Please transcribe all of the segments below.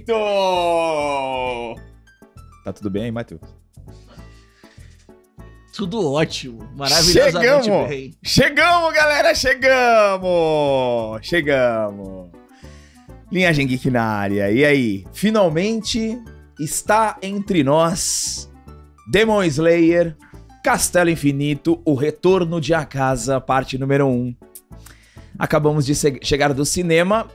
momento! Tá tudo bem aí, Matheus? Tudo ótimo, maravilhosamente bem. Chegamos, galera, chegamos. Linhagem Geek na área. E aí, finalmente está entre nós Demon Slayer, Castelo Infinito, o Retorno de A Casa, parte número 1. Acabamos de chegar do cinema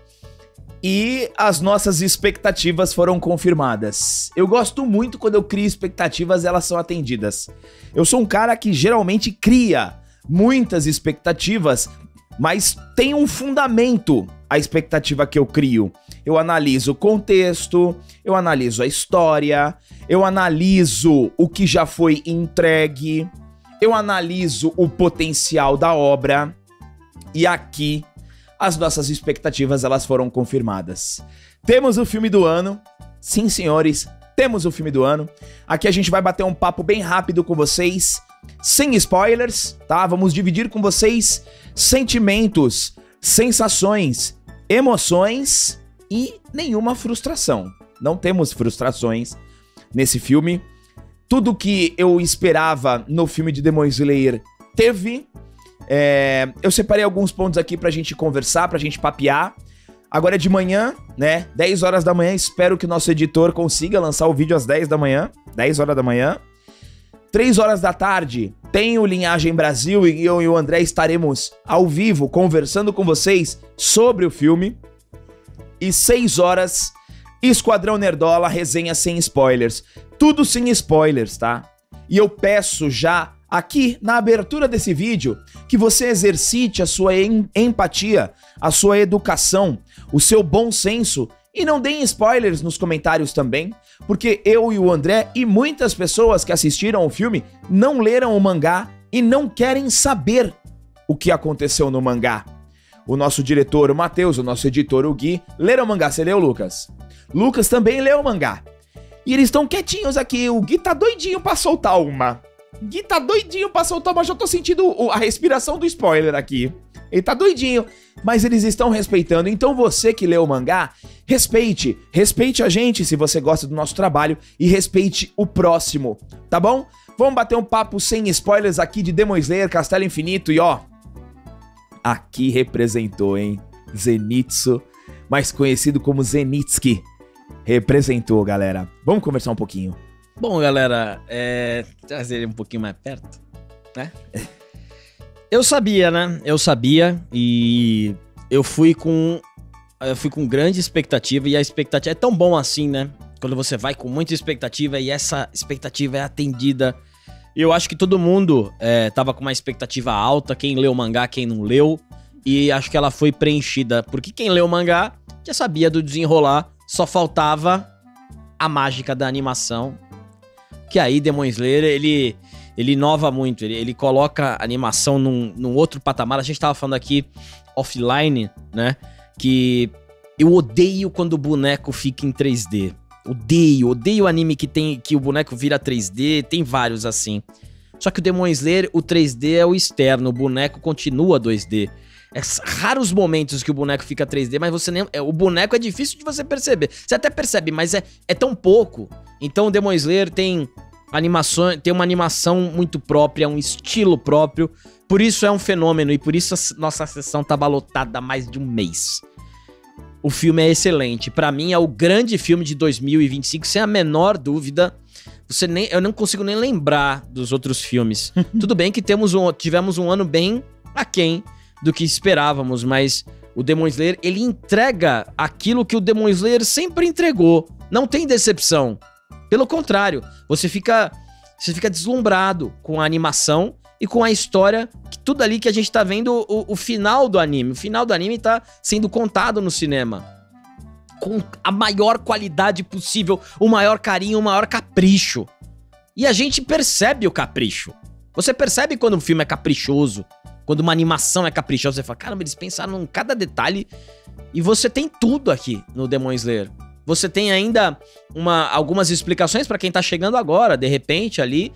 e as nossas expectativas foram confirmadas. Eu gosto muito quando eu crio expectativas e elas são atendidas. Eu sou um cara que geralmente cria muitas expectativas, mas tem um fundamento a expectativa que eu crio. Eu analiso o contexto, eu analiso a história, eu analiso o que já foi entregue, eu analiso o potencial da obra. E aqui, as nossas expectativas, elas foram confirmadas. Temos o filme do ano. Sim, senhores, temos o filme do ano. Aqui a gente vai bater um papo bem rápido com vocês, sem spoilers, tá? Vamos dividir com vocês sentimentos, sensações, emoções e nenhuma frustração. Não temos frustrações nesse filme. Tudo que eu esperava no filme de Demon Slayer teve. Eu separei alguns pontos aqui pra gente conversar, pra gente papear. Agora é de manhã, né? 10 horas da manhã. Espero que o nosso editor consiga lançar o vídeo às 10 da manhã. 10 horas da manhã. 3 horas da tarde tem o Linhagem Brasil e eu e o André estaremos ao vivo conversando com vocês sobre o filme. E 6 horas, Esquadrão Nerdola, resenha sem spoilers. Tudo sem spoilers, tá? E eu peço já aqui na abertura desse vídeo que você exercite a sua empatia, a sua educação, o seu bom senso e não deem spoilers nos comentários também, porque eu e o André e muitas pessoas que assistiram o filme não leram o mangá e não querem saber o que aconteceu no mangá. O nosso diretor, o Matheus, o nosso editor, o Gui, leram o mangá. Você leu, Lucas? Lucas também leu o mangá. E eles estão quietinhos aqui. O Gui tá doidinho pra soltar uma. Gui tá doidinho pra soltar, mas já tô sentindo a respiração do spoiler aqui. Ele tá doidinho, mas eles estão respeitando. Então você que leu o mangá, respeite a gente se você gosta do nosso trabalho e respeite o próximo, tá bom? Vamos bater um papo sem spoilers aqui de Demon Slayer, Castelo Infinito e ó, aqui representou, hein? Zenitsu, mais conhecido como Zenitsuki, representou, galera. Vamos conversar um pouquinho. Bom, galera, trazer ele um pouquinho mais perto, né? Eu sabia, né? E eu fui com grande expectativa e a expectativa é tão bom assim, né? Quando você vai com muita expectativa e essa expectativa é atendida. Eu acho que todo mundo tava com uma expectativa alta, quem leu o mangá, quem não leu, e acho que ela foi preenchida, porque quem leu o mangá já sabia do desenrolar, só faltava a mágica da animação. Que aí Demon Slayer, ele inova muito, ele coloca a animação num outro patamar. A gente tava falando aqui offline, né, que eu odeio quando o boneco fica em 3D. Odeio anime que o boneco vira 3D, tem vários assim. Só que o Demon Slayer, o 3D é o externo, o boneco continua 2D. É raros momentos que o boneco fica 3D, mas você nem... o boneco é difícil de você perceber. Você até percebe, mas é tão pouco. Então o Demon Slayer tem uma animação muito própria, um estilo próprio. Por isso é um fenômeno e por isso a nossa sessão tava lotada há mais de um mês. O filme é excelente. Pra mim é o grande filme de 2025, sem a menor dúvida. Eu não consigo nem lembrar dos outros filmes. Tudo bem que tivemos um ano bem aquém do que esperávamos, mas o Demon Slayer, ele entrega aquilo que o Demon Slayer sempre entregou. Não tem decepção. Pelo contrário, você fica deslumbrado com a animação e com a história, que tudo ali que a gente tá vendo o final do anime. O final do anime tá sendo contado no cinema. Com a maior qualidade possível, o maior carinho, o maior capricho. E a gente percebe o capricho. Você percebe quando um filme é caprichoso, quando uma animação é caprichosa, você fala, caramba, eles pensaram em cada detalhe. E você tem tudo aqui no Demon Slayer. Você tem ainda algumas explicações pra quem tá chegando agora. De repente, ali,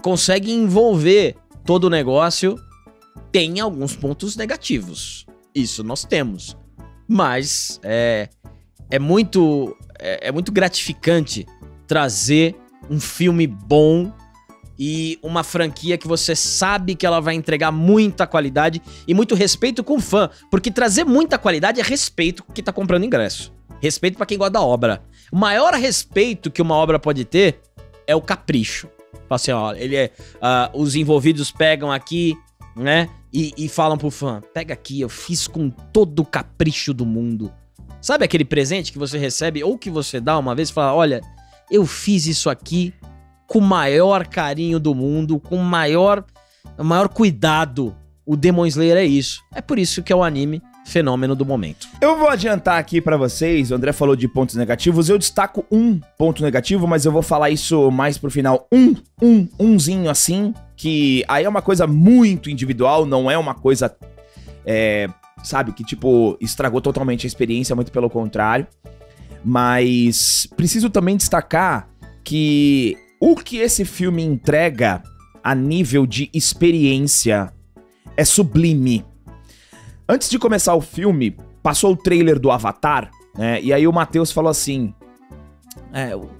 consegue envolver todo o negócio. Tem alguns pontos negativos. Isso nós temos. Mas é muito é muito gratificante trazer um filme bom e uma franquia que você sabe que ela vai entregar muita qualidade e muito respeito com o fã. Porque trazer muita qualidade é respeito com quem tá comprando ingresso. Respeito pra quem gosta da obra. O maior respeito que uma obra pode ter é o capricho. Assim, ó, os envolvidos pegam aqui, né, e falam pro fã, pega aqui, eu fiz com todo o capricho do mundo. Sabe aquele presente que você recebe ou que você dá uma vez e fala, olha, eu fiz isso aqui com o maior carinho do mundo, com o maior cuidado. O Demon Slayer é isso. É por isso que é o anime fenômeno do momento. Eu vou adiantar aqui pra vocês, o André falou de pontos negativos, eu destaco um ponto negativo, mas eu vou falar isso mais pro final, umzinho assim, que aí é uma coisa muito individual, não é uma coisa, sabe, que tipo, estragou totalmente a experiência, muito pelo contrário, mas preciso também destacar que o que esse filme entrega a nível de experiência é sublime. Antes de começar o filme, passou o trailer do Avatar, né? E aí o Matheus falou assim,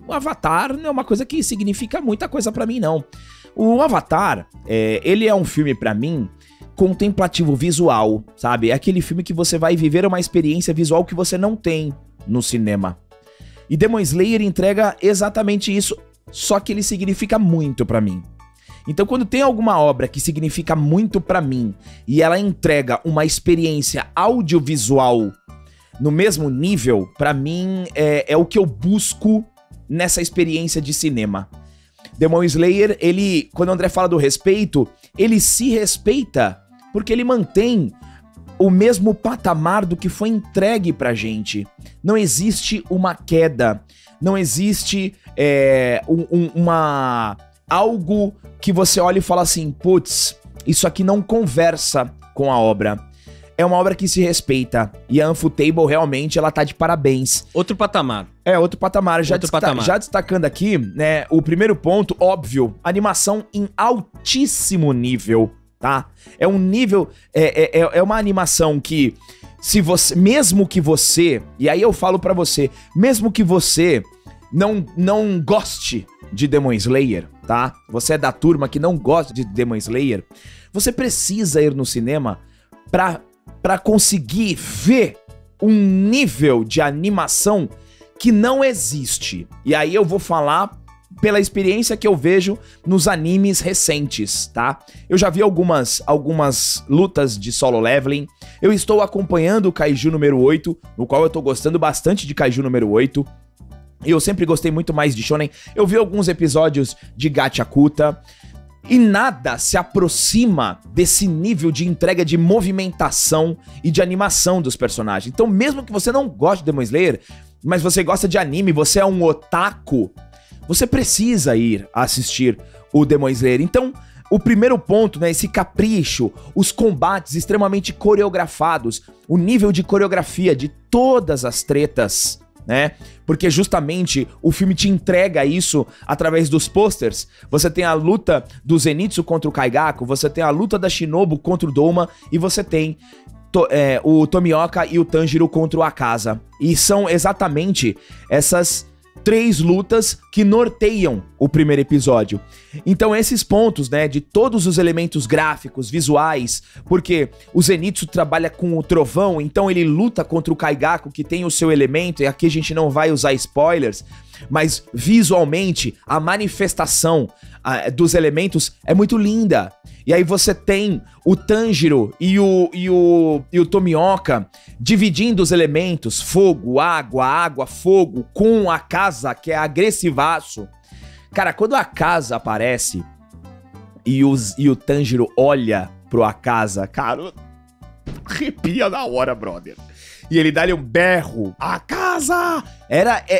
o Avatar não é uma coisa que significa muita coisa pra mim, não. O Avatar, ele é um filme pra mim contemplativo visual, sabe? É aquele filme que você vai viver uma experiência visual que você não tem no cinema. E Demon Slayer entrega exatamente isso, só que ele significa muito pra mim. Então quando tem alguma obra que significa muito pra mim e ela entrega uma experiência audiovisual no mesmo nível, pra mim é o que eu busco nessa experiência de cinema. Demon Slayer, quando o André fala do respeito, ele se respeita porque ele mantém o mesmo patamar do que foi entregue pra gente. Não existe uma queda, não existe algo que você olha e fala assim, putz, isso aqui não conversa com a obra. É uma obra que se respeita. E a Ufotable realmente, ela tá de parabéns. Outro patamar. Outro patamar. Já destacando aqui, né, o primeiro ponto, óbvio, animação em altíssimo nível, tá? É um nível, é uma animação que, se você, mesmo que você, e aí eu falo pra você, mesmo que você não goste de Demon Slayer, tá? Você é da turma que não gosta de Demon Slayer, você precisa ir no cinema pra conseguir ver um nível de animação que não existe. E aí eu vou falar pela experiência que eu vejo nos animes recentes, tá? Eu já vi algumas lutas de solo leveling. Eu estou acompanhando o Kaiju número 8, no qual eu tô gostando bastante de Kaiju número 8. Eu sempre gostei muito mais de shonen. Eu vi alguns episódios de Gachakuta e nada se aproxima desse nível de entrega de movimentação e de animação dos personagens. Então, mesmo que você não goste de Demon Slayer, mas você gosta de anime, você é um otaku, você precisa ir assistir o Demon Slayer. Então, o primeiro ponto, né, esse capricho, os combates extremamente coreografados, o nível de coreografia de todas as tretas, né? Porque justamente o filme te entrega isso através dos posters. Você tem a luta do Zenitsu contra o Kaigaku, você tem a luta da Shinobu contra o Douma e você tem o Tomioka e o Tanjiro contra o Akaza. E são exatamente essas 3 lutas que norteiam o primeiro episódio. Então esses pontos, né, de todos os elementos gráficos, visuais, porque o Zenitsu trabalha com o trovão, então ele luta contra o Kaigaku, que tem o seu elemento, e aqui a gente não vai usar spoilers, mas visualmente a manifestação dos elementos é muito linda. E aí você tem o Tanjiro e o Tomioka dividindo os elementos, fogo, água, fogo, com a Akaza, que é agressivaço. Cara, quando a Akaza aparece e o Tanjiro olha pro Akaza, cara, arrepia na hora, brother. E ele dá-lhe um berro, Akaza!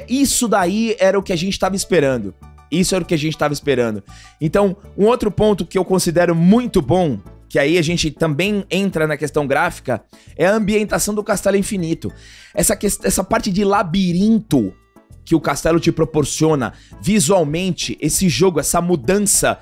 Isso daí era o que a gente tava esperando. Isso era o que a gente estava esperando. Então, um outro ponto que eu considero muito bom, que aí a gente também entra na questão gráfica, é a ambientação do Castelo Infinito. Essa parte de labirinto que o castelo te proporciona visualmente, esse jogo, essa mudança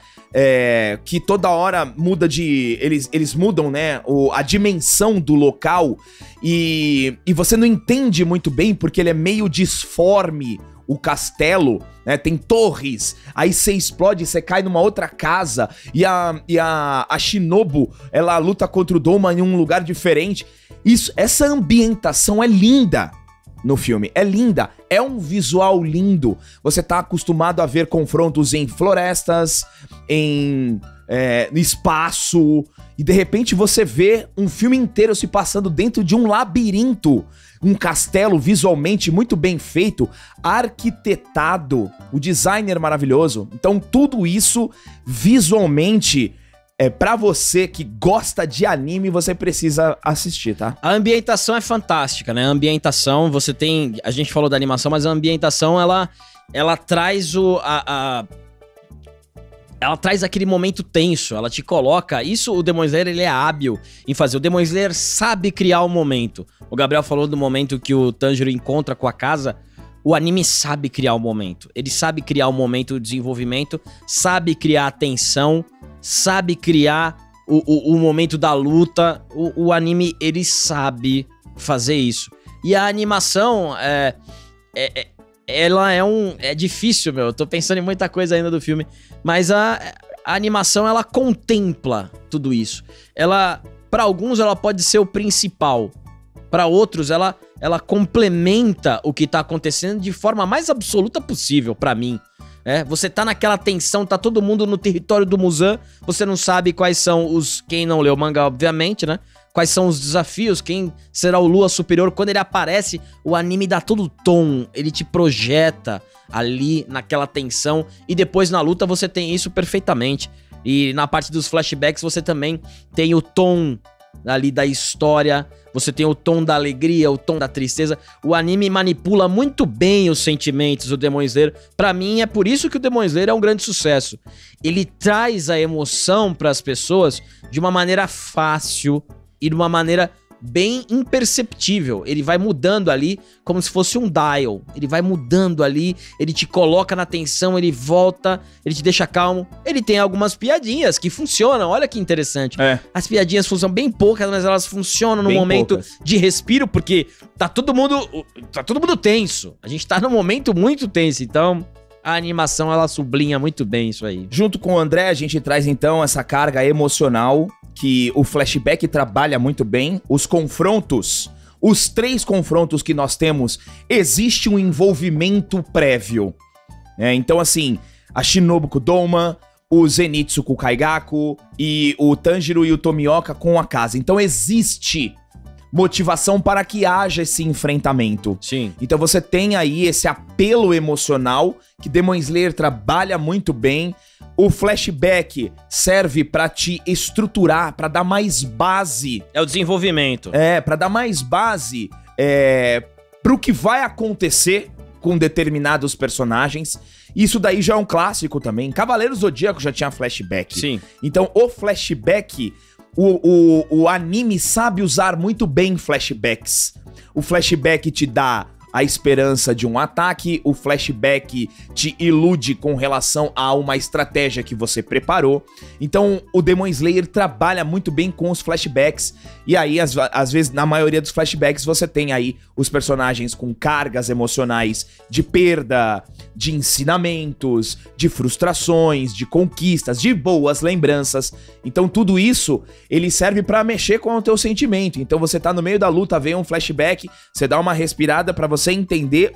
que toda hora muda de... Eles mudam, né, a dimensão do local e você não entende muito bem porque ele é meio disforme, o castelo, né, tem torres, aí você explode, você cai numa outra casa e a Shinobu, ela luta contra o Doma em um lugar diferente. Essa ambientação é linda no filme, é linda, é um visual lindo. Você tá acostumado a ver confrontos em florestas, no espaço, e de repente você vê um filme inteiro se passando dentro de um labirinto, um castelo visualmente muito bem feito, arquitetado, o designer maravilhoso. Então tudo isso visualmente... pra você que gosta de anime, você precisa assistir, tá? A ambientação é fantástica, né? A ambientação, você tem... A gente falou da animação, mas a ambientação, ela traz ela traz aquele momento tenso, ela te coloca... Isso, o Demon Slayer, ele é hábil em fazer. O Demon Slayer sabe criar o momento. O Gabriel falou do momento que o Tanjiro encontra com a casa. O anime sabe criar o momento. Ele sabe criar o momento do desenvolvimento, sabe criar a tensão, sabe criar o momento da luta. O anime, ele sabe fazer isso. E a animação, ela é difícil, meu. Eu tô pensando em muita coisa ainda do filme. Mas a animação, ela contempla tudo isso. Para alguns, ela pode ser o principal. Para outros, ela complementa o que tá acontecendo de forma mais absoluta possível, pra mim. Você tá naquela tensão, tá todo mundo no território do Muzan, você não sabe quais são quem não leu o mangá, obviamente, né? Quais são os desafios, quem será o Lua Superior. Quando ele aparece, o anime dá todo o tom, ele te projeta ali naquela tensão, e depois na luta você tem isso perfeitamente. E na parte dos flashbacks você também tem o tom ali da história, você tem o tom da alegria, o tom da tristeza. O anime manipula muito bem os sentimentos do Demon Slayer. Pra mim, é por isso que o Demon Slayer é um grande sucesso. Ele traz a emoção pras pessoas de uma maneira fácil e de uma maneira bem imperceptível. Ele vai mudando ali como se fosse um dial. Ele vai mudando ali, ele te coloca na tensão, ele volta, ele te deixa calmo. Ele tem algumas piadinhas que funcionam, olha que interessante. As piadinhas funcionam bem poucas, mas elas funcionam no momento de respiro, porque tá todo mundo tenso. A gente tá num momento muito tenso, então... A animação, ela sublinha muito bem isso aí. Junto com o André, a gente traz então essa carga emocional que o flashback trabalha muito bem. Os confrontos, os 3 confrontos que nós temos, existe um envolvimento prévio. Então assim, a Shinobu com o Doma, o Zenitsu com o Kaigaku e o Tanjiro e o Tomioka com a casa. Então existe motivação para que haja esse enfrentamento. Sim. Então você tem aí esse apelo emocional que Demon Slayer trabalha muito bem. O flashback serve pra te estruturar, pra dar mais base. É o desenvolvimento. Pra dar mais base pro que vai acontecer com determinados personagens. Isso daí já é um clássico também. Cavaleiros do Zodíaco já tinha flashback. Sim. Então o flashback... O anime sabe usar muito bem flashbacks. O flashback te dá a esperança de um ataque, o flashback te ilude com relação a uma estratégia que você preparou. Então, o Demon Slayer trabalha muito bem com os flashbacks, e aí, às vezes, na maioria dos flashbacks, você tem aí os personagens com cargas emocionais de perda, de ensinamentos, de frustrações, de conquistas, de boas lembranças. Então, tudo isso, ele serve pra mexer com o teu sentimento. Então, você tá no meio da luta, vem um flashback, você dá uma respirada pra você entender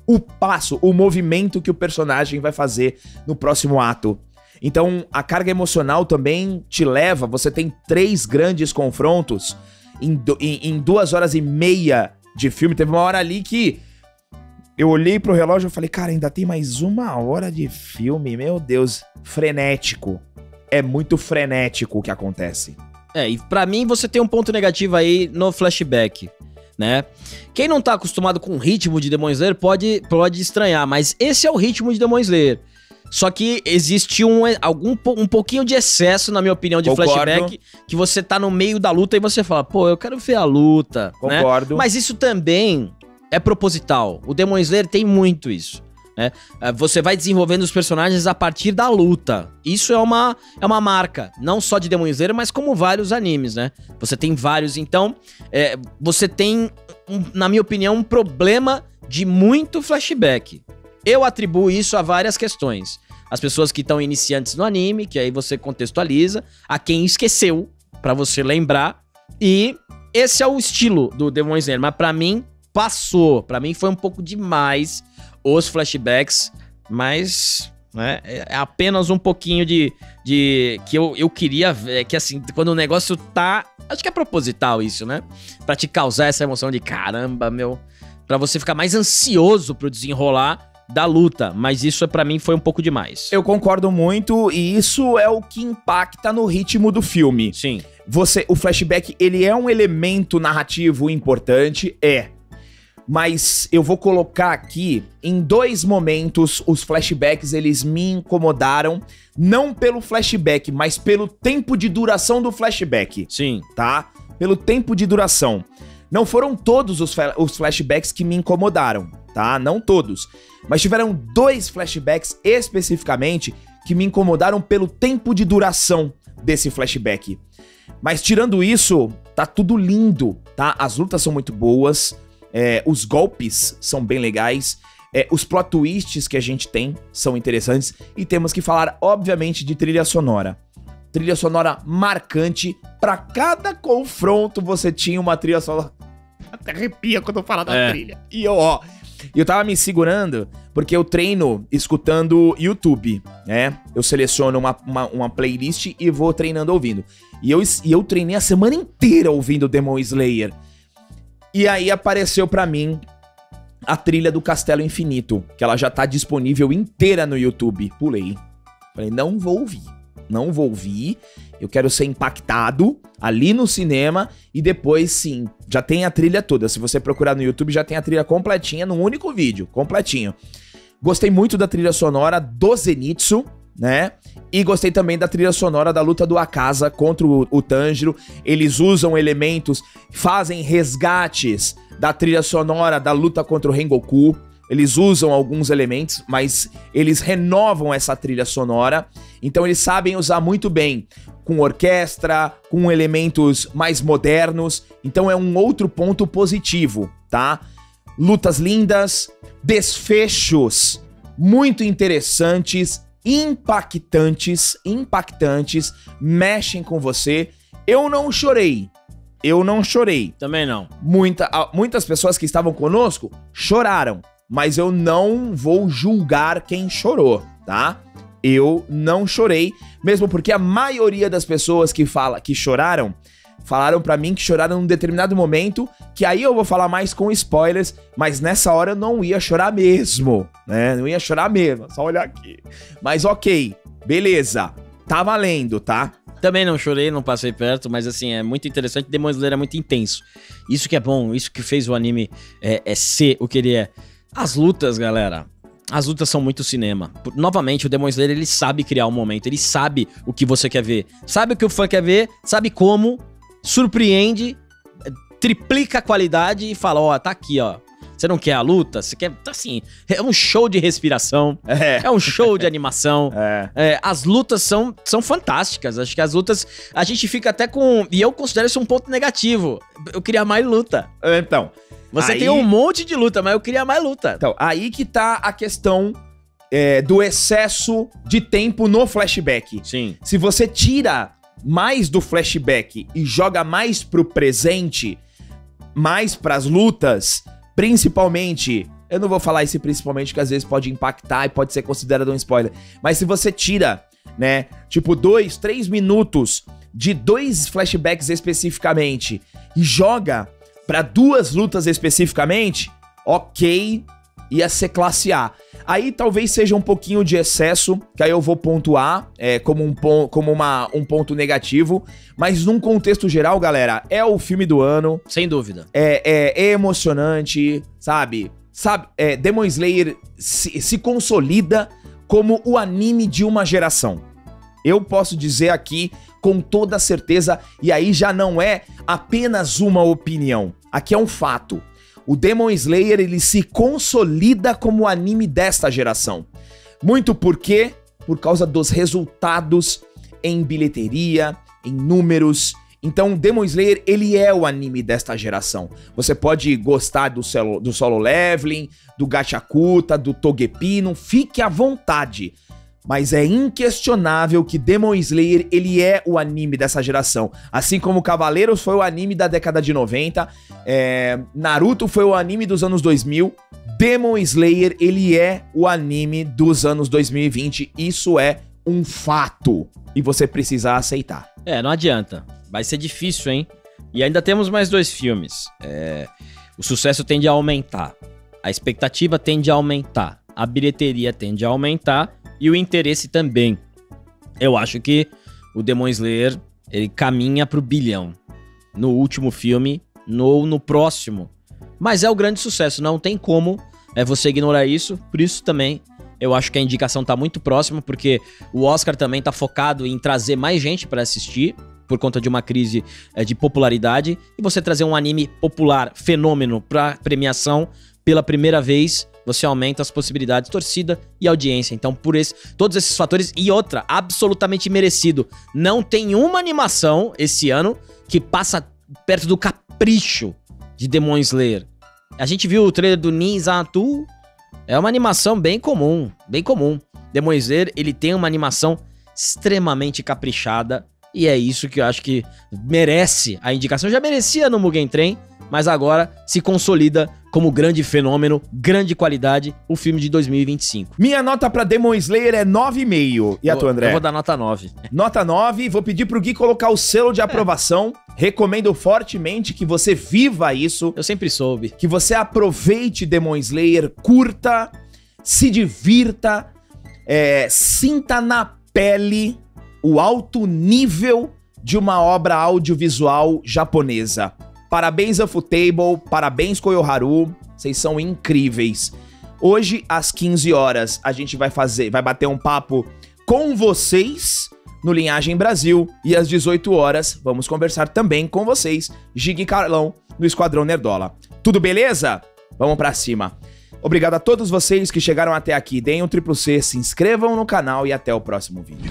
o passo, o movimento que o personagem vai fazer no próximo ato. Então, a carga emocional também te leva, você tem 3 grandes confrontos em 2 horas e meia de filme. Teve uma hora ali que eu olhei pro relógio e falei, cara, ainda tem mais 1 hora de filme, meu Deus, frenético. É muito frenético o que acontece. E pra mim você tem um ponto negativo aí no flashback, né? Quem não tá acostumado com o ritmo de Demon Slayer pode estranhar, mas esse é o ritmo de Demon Slayer. Só que existe um pouquinho de excesso, na minha opinião, de flashback, que você tá no meio da luta e você fala, pô, eu quero ver a luta. Concordo. Né? Mas isso também é proposital. O Demon Slayer tem muito isso. né? Você vai desenvolvendo os personagens a partir da luta. Isso é uma marca, não só de Demon Slayer, mas como vários animes, né? Você tem vários, então você tem, na minha opinião, um problema de muito flashback. Eu atribuo isso a várias questões. As pessoas que estão iniciantes no anime, que aí você contextualiza, a quem esqueceu, pra você lembrar, e esse é o estilo do Demon Slayer, mas pra mim passou, pra mim foi um pouco demais os flashbacks, mas né, é apenas um pouquinho de que eu queria ver, que assim, quando o negócio tá, acho que é proposital isso, né? Pra te causar essa emoção de caramba, meu, pra você ficar mais ansioso pro desenrolar da luta, mas isso pra mim foi um pouco demais. Eu concordo muito, e isso é o que impacta no ritmo do filme. Sim. O flashback, ele é um elemento narrativo importante, mas eu vou colocar aqui, em 2 momentos, os flashbacks, eles me incomodaram, não pelo flashback, mas pelo tempo de duração do flashback. Sim. Tá? Pelo tempo de duração. Não foram todos os flashbacks que me incomodaram, tá? Não todos. Mas tiveram 2 flashbacks especificamente que me incomodaram pelo tempo de duração desse flashback. Mas tirando isso, tá tudo lindo, tá? As lutas são muito boas, os golpes são bem legais, os plot twists que a gente tem são interessantes, e temos que falar, obviamente, de trilha sonora. Trilha sonora marcante, pra cada confronto você tinha uma trilha sonora... Até arrepia quando eu falo da trilha. E eu tava me segurando porque eu treino escutando YouTube, né? Eu seleciono uma playlist e vou treinando ouvindo. E eu treinei a semana inteira ouvindo Demon Slayer. E aí apareceu pra mim a trilha do Castelo Infinito, que ela já tá disponível inteira no YouTube. Pulei. Falei, não vou ouvir, eu quero ser impactado ali no cinema e depois sim, já tem a trilha toda. Se você procurar no YouTube, já tem a trilha completinha num único vídeo, completinho. Gostei muito da trilha sonora do Zenitsu, né? E gostei também da trilha sonora da luta do Akaza contra o Tanjiro. Eles usam elementos, fazem resgates da trilha sonora da luta contra o Rengoku. Eles usam alguns elementos, mas eles renovam essa trilha sonora. Então eles sabem usar muito bem com orquestra, com elementos mais modernos. Então é um outro ponto positivo, tá? Lutas lindas, desfechos muito interessantes, impactantes, mexem com você. Eu não chorei. Também não. Muitas pessoas que estavam conosco choraram. Mas eu não vou julgar quem chorou, tá? Eu não chorei, mesmo porque a maioria das pessoas que choraram, falaram pra mim que choraram num determinado momento, que aí eu vou falar mais com spoilers, mas nessa hora eu não ia chorar mesmo, né? Não ia chorar mesmo, só olhar aqui. Mas ok, beleza, tá valendo, tá? Também não chorei, não passei perto, mas assim, é muito interessante. Demon Slayer é muito intenso. Isso que é bom, isso que fez o anime ser o que ele é. As lutas, galera, as lutas são muito cinema. Novamente, o Demon Slayer, ele sabe criar um momento, ele sabe o que você quer ver, sabe o que o fã quer ver, sabe como, surpreende, triplica a qualidade e fala, ó, tá aqui, ó. Você não quer a luta? Você quer, assim, é um show de respiração, é um show de animação. As lutas são fantásticas, acho que as lutas, a gente fica até com, e eu considero isso um ponto negativo, eu queria mais luta. Então... Você tem um monte de luta, mas eu queria mais luta. Então, aí que tá a questão do excesso de tempo no flashback. Sim. Se você tira mais do flashback e joga mais pro presente, mais pras lutas, principalmente... Eu não vou falar esse principalmente, que às vezes pode impactar e pode ser considerado um spoiler. Mas se você tira, né, tipo 2, 3 minutos de 2 flashbacks especificamente e joga... pra 2 lutas especificamente, ok, ia ser classe A. Aí talvez seja um pouquinho de excesso, que aí eu vou pontuar como um ponto negativo, mas num contexto geral, galera, é o filme do ano. Sem dúvida. É emocionante, sabe? Demon Slayer se consolida como o anime de uma geração. Eu posso dizer aqui com toda certeza, e aí já não é apenas uma opinião. Aqui é um fato. o Demon Slayer ele se consolida como o anime desta geração. Muito por quê? Por causa dos resultados em bilheteria, em números. Então, Demon Slayer, ele é o anime desta geração. Você pode gostar do Solo Leveling, do Gachakuta, do Togepino, fique à vontade. Mas é inquestionável que Demon Slayer, ele é o anime dessa geração. Assim como Cavaleiros foi o anime da década de 90, Naruto foi o anime dos anos 2000, Demon Slayer, ele é o anime dos anos 2020. Isso é um fato e você precisa aceitar. Não adianta. Vai ser difícil, hein? E ainda temos mais 2 filmes. O sucesso tende a aumentar. A expectativa tende a aumentar. A bilheteria tende a aumentar. E o interesse também. Eu acho que o Demon Slayer, ele caminha pro bilhão. No último filme, no próximo. Mas é o grande sucesso. Não tem como você ignorar isso. Por isso também, eu acho que a indicação tá muito próxima. Porque o Oscar também tá focado em trazer mais gente pra assistir. Por conta de uma crise de popularidade. E você trazer um anime popular, fenômeno, pra premiação pela primeira vez, você aumenta as possibilidades de torcida e audiência. Então, por todos esses fatores. E outra, absolutamente merecido. Não tem uma animação esse ano que passa perto do capricho de Demon Slayer. A gente viu o trailer do Ninzatu. É uma animação bem comum, bem comum. Demon Slayer, ele tem uma animação extremamente caprichada. E é isso que eu acho que merece a indicação. Já merecia no Mugen Train, mas agora se consolida como grande fenômeno, grande qualidade, o filme de 2025. Minha nota pra Demon Slayer é 9,5. E a tua, André? Eu vou dar nota 9. Nota 9, vou pedir pro Gui colocar o selo de aprovação. Recomendo fortemente que você viva isso. Eu sempre soube. Que você aproveite Demon Slayer, curta, se divirta, sinta na pele o alto nível de uma obra audiovisual japonesa. Parabéns, Ufotable, parabéns, Koyoharu, vocês são incríveis. Hoje, às 15 horas, a gente vai bater um papo com vocês no Linhagem Brasil. E às 18 horas, vamos conversar também com vocês, Gig e Carlão, no Esquadrão Nerdola. Tudo beleza? Vamos pra cima. Obrigado a todos vocês que chegaram até aqui. Deem um triplo C, se inscrevam no canal e até o próximo vídeo.